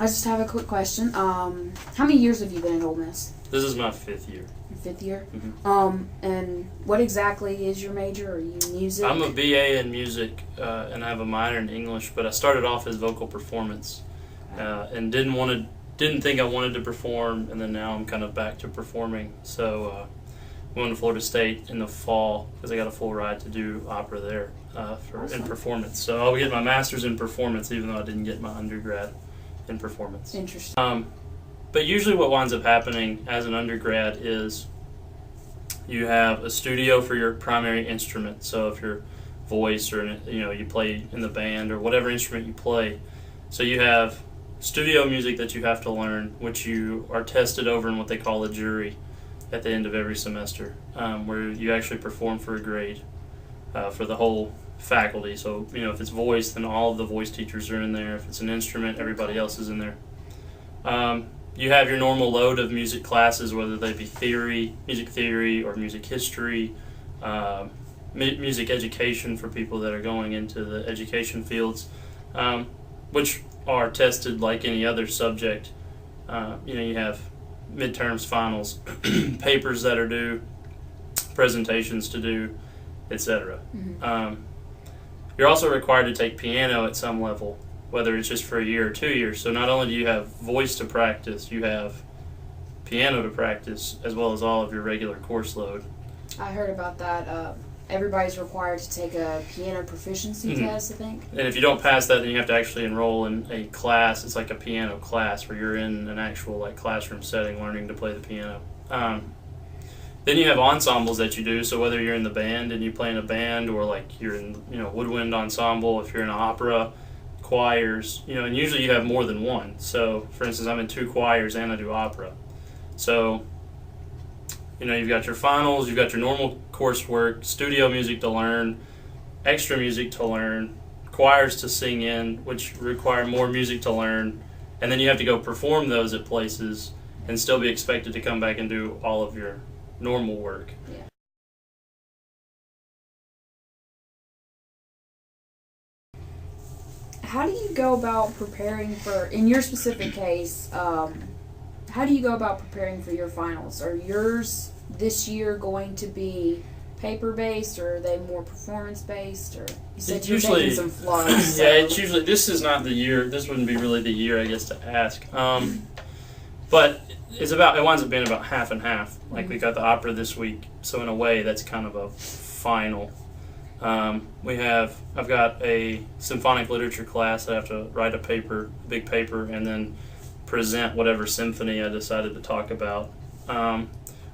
I just have a quick question. How many years have you been at Ole Miss? This is my 5th year. Your 5th year? Mm-hmm. And what exactly is your major? Are you music? I'm a BA in music, and I have a minor in English, but I started off as vocal performance, and didn't think I wanted to perform, and then now I'm kind of back to performing. So I went to Florida State in the fall because I got a full ride to do opera there in performance. So I'll get my master's in performance, even though I didn't get my undergrad in performance. Interesting. But usually what winds up happening as an undergrad is you have a studio for your primary instrument. So if you're voice or you play in the band or whatever instrument you play, so you have studio music that you have to learn, which you are tested over in what they call a jury at the end of every semester, where you actually perform for a grade for the whole faculty. So if it's voice, then all of the voice teachers are in there. If it's an instrument, everybody else is in there. You have your normal load of music classes, whether they be music theory, or music history, music education for people that are going into the education fields, which are tested like any other subject. You have midterms, finals, papers that are due, presentations to do, etc. Mm-hmm. You're also required to take piano at some level, whether it's just for a year or 2 years. So not only do you have voice to practice, you have piano to practice, as well as all of your regular course load. I heard about that. Everybody's required to take a piano proficiency test, I think. And if you don't pass that, then you have to actually enroll in a class. It's like a piano class where you're in an actual classroom setting learning to play the piano. Then you have ensembles that you do. So whether you're in the band and you play in a band, or you're in woodwind ensemble, if you're in an opera, choirs, and usually you have more than one. So for instance, I'm in 2 choirs and I do opera. So you've got your finals, you've got your normal coursework, studio music to learn, extra music to learn, choirs to sing in, which require more music to learn, and then you have to go perform those at places and still be expected to come back and do all of your normal work. Yeah. How do you go about preparing for, in your specific case, how do you go about preparing for your finals? Are yours this year going to be paper-based, or are they more performance-based? Or you said you're taking some floods. Yeah, it's usually, this is not the year, this wouldn't be really the year, I guess, to ask. But it winds up being about half and half. We got the opera this week, so in a way, that's kind of a final. I've got a symphonic literature class that I have to write a big paper, and then present whatever symphony I decided to talk about,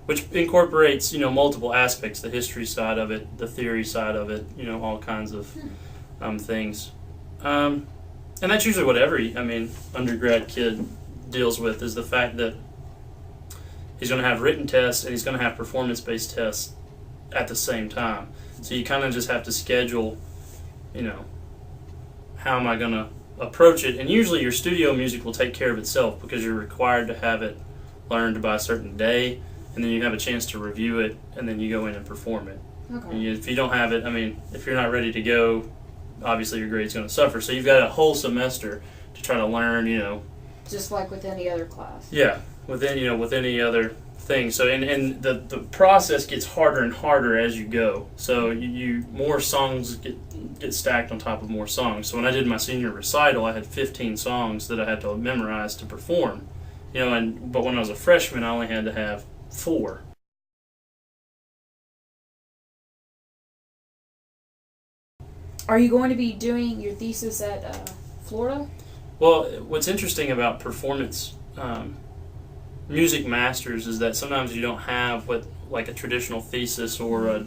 which incorporates, multiple aspects, the history side of it, the theory side of it, all kinds of things. And that's usually what every, undergrad kid deals with, is the fact that he's going to have written tests and he's going to have performance-based tests at the same time. So you kind of just have to schedule, how am I going to approach it? And usually your studio music will take care of itself, because you're required to have it learned by a certain day, and then you have a chance to review it, and then you go in and perform it. Okay. And if you don't have it, if you're not ready to go, obviously your grade's going to suffer. So you've got a whole semester to try to learn, Just like with any other class. Yeah, with any other thing. So and the process gets harder and harder as you go. So you more songs get stacked on top of more songs. So when I did my senior recital, I had 15 songs that I had to memorize to perform. But when I was a freshman, I only had to have 4. Are you going to be doing your thesis at Florida? Well, what's interesting about performance music masters is that sometimes you don't have a traditional thesis or a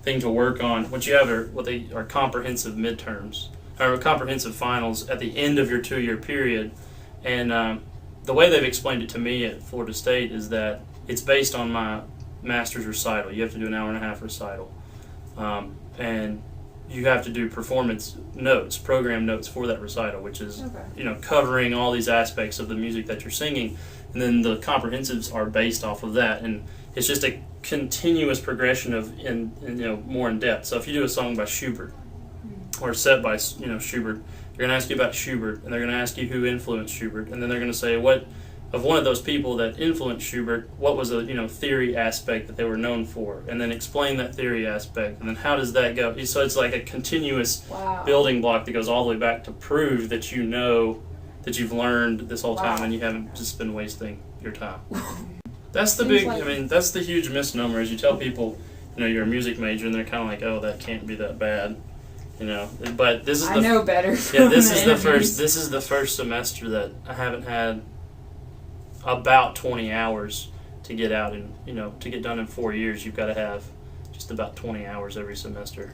thing to work on. What you have are what they are comprehensive midterms, or comprehensive finals at the end of your 2-year period. And the way they've explained it to me at Florida State is that it's based on my master's recital. You have to do an hour-and-a-half recital. And you have to do performance notes, program notes for that recital, which is covering all these aspects of the music that you're singing, and then the comprehensives are based off of that, and it's just a continuous progression of more in depth. So if you do a song by Schubert or a set by Schubert, They're going to ask you about Schubert, and they're going to ask you who influenced Schubert, and then they're going to say what of one of those people that influenced Schubert, what was a theory aspect that they were known for, and then explain that theory aspect, and then how does that go? So it's like a continuous building block that goes all the way back to prove that you know that you've learned this whole time and you haven't just been wasting your time. That's the that's the huge misnomer is you tell people, you're a music major, and they're kind of like, oh, that can't be that bad. But this is I know better. Yeah, this is the first semester that I haven't had about 20 hours to get out and to get done in 4 years. You've got to have just about 20 hours every semester.